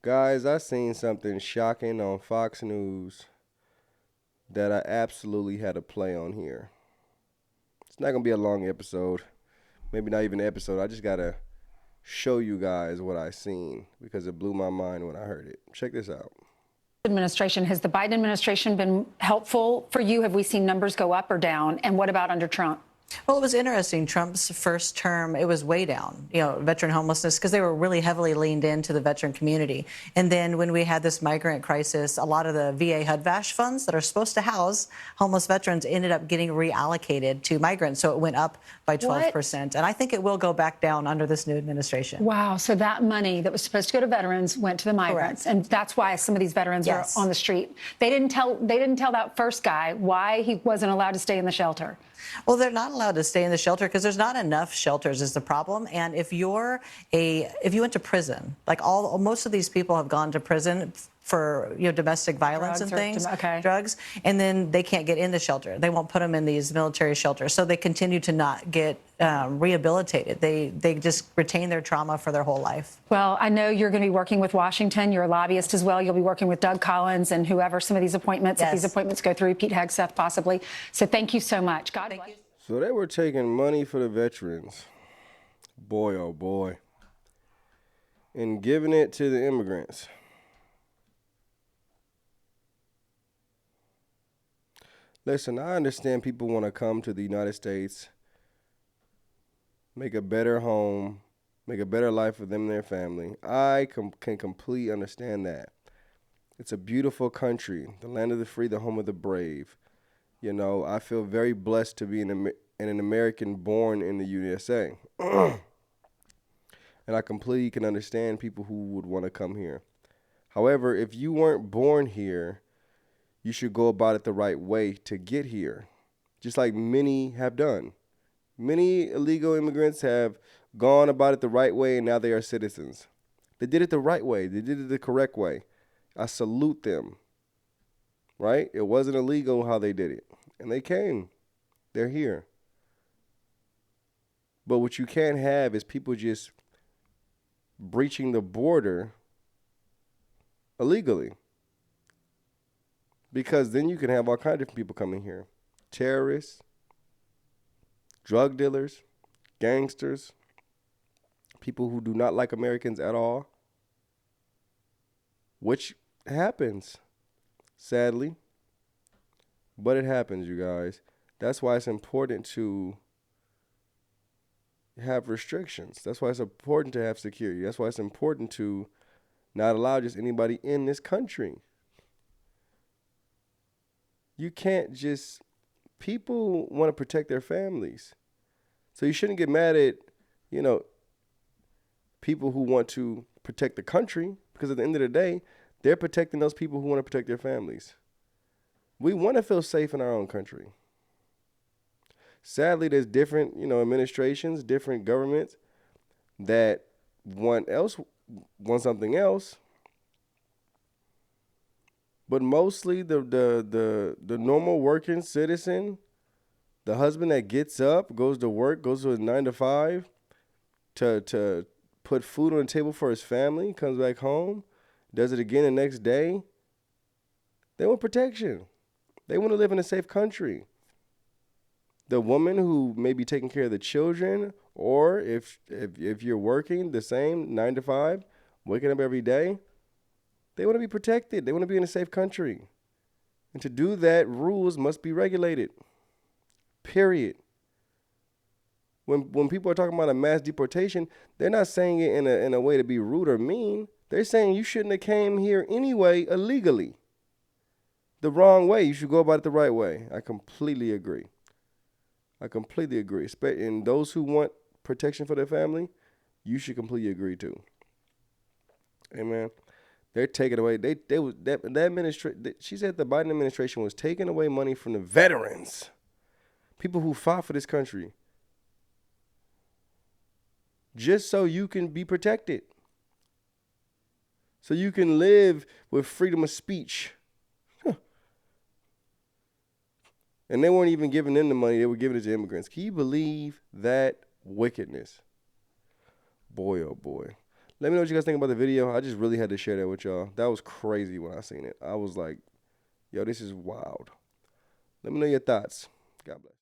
Guys, I seen something shocking on Fox News that I absolutely had to play on here. It's not gonna be a long episode, maybe not even an episode. I just gotta show you guys what I seen because it blew my mind when I heard it. Check this out. Administration, has the Biden administration been helpful for you? Have we seen numbers go up or down? And what about under Trump? Well, it was interesting. Trump's first term, it was way down, veteran homelessness, because they were really heavily leaned into the veteran community. And then when we had this migrant crisis, a lot of the VA HUD-VASH funds that are supposed to house homeless veterans ended up getting reallocated to migrants. So it went up by 12%. And I think it will go back down under this new administration. Wow. So that money that was supposed to go to veterans went to the migrants. Correct. And that's why some of these veterans are on the street. They didn't tell that first guy why he wasn't allowed to stay in the shelter. Well, they're not allowed to stay in the shelter because there's not enough shelters is the problem. And if you went to prison, like most of these people have gone to prison for domestic violence and things, drugs, and then they can't get in the shelter. They won't put them in these military shelters, so they continue to not get rehabilitated. They just retain their trauma for their whole life. Well, I know you're going to be working with Washington. You're a lobbyist as well. You'll be working with Doug Collins and whoever some of these appointments, if these appointments go through, Pete Hegseth possibly. So thank you so much. God bless you. So they were taking money for the veterans. Boy, oh boy. And giving it to the immigrants. Listen, I understand people want to come to the United States, make a better home, make a better life for them and their family. I can completely understand that. It's a beautiful country, the land of the free, the home of the brave. I feel very blessed to be an American born in the USA. And I completely can understand people who would want to come here. However, if you weren't born here, you should go about it the right way to get here, just like many have done. Many illegal immigrants have gone about it the right way, and now they are citizens. They did it the right way. They did it the correct way. I salute them, right? It wasn't illegal how they did it, and they came. They're here. But what you can't have is people just breaching the border illegally. Because then you can have all kinds of different people coming here. Terrorists, drug dealers, gangsters, people who do not like Americans at all. Which happens, sadly. But it happens, you guys. That's why it's important to have restrictions. That's why it's important to have security. That's why it's important to not allow just anybody in this country. You can't just, people want to protect their families. So you shouldn't get mad at, people who want to protect the country, because at the end of the day, they're protecting those people who want to protect their families. We want to feel safe in our own country. Sadly, there's different, administrations, different governments that want something else. But mostly the normal working citizen, the husband that gets up, goes to work, goes to a 9 to 5 to put food on the table for his family, comes back home, does it again the next day. They want protection. They want to live in a safe country. The woman who may be taking care of the children, or if you're working the same 9 to 5, waking up every day, they want to be protected. They want to be in a safe country. And to do that, rules must be regulated. Period. When people are talking about a mass deportation, they're not saying it in a way to be rude or mean. They're saying you shouldn't have came here anyway illegally. The wrong way. You should go about it the right way. I completely agree. And those who want protection for their family, you should completely agree too. Amen. They're taking away. She said the Biden administration was taking away money from the veterans, people who fought for this country, just so you can be protected, so you can live with freedom of speech. And they weren't even giving them the money; they were giving it to immigrants. Can you believe that wickedness? Boy, oh boy. Let me know what you guys think about the video. I just really had to share that with y'all. That was crazy when I seen it. I was like, yo, this is wild. Let me know your thoughts. God bless.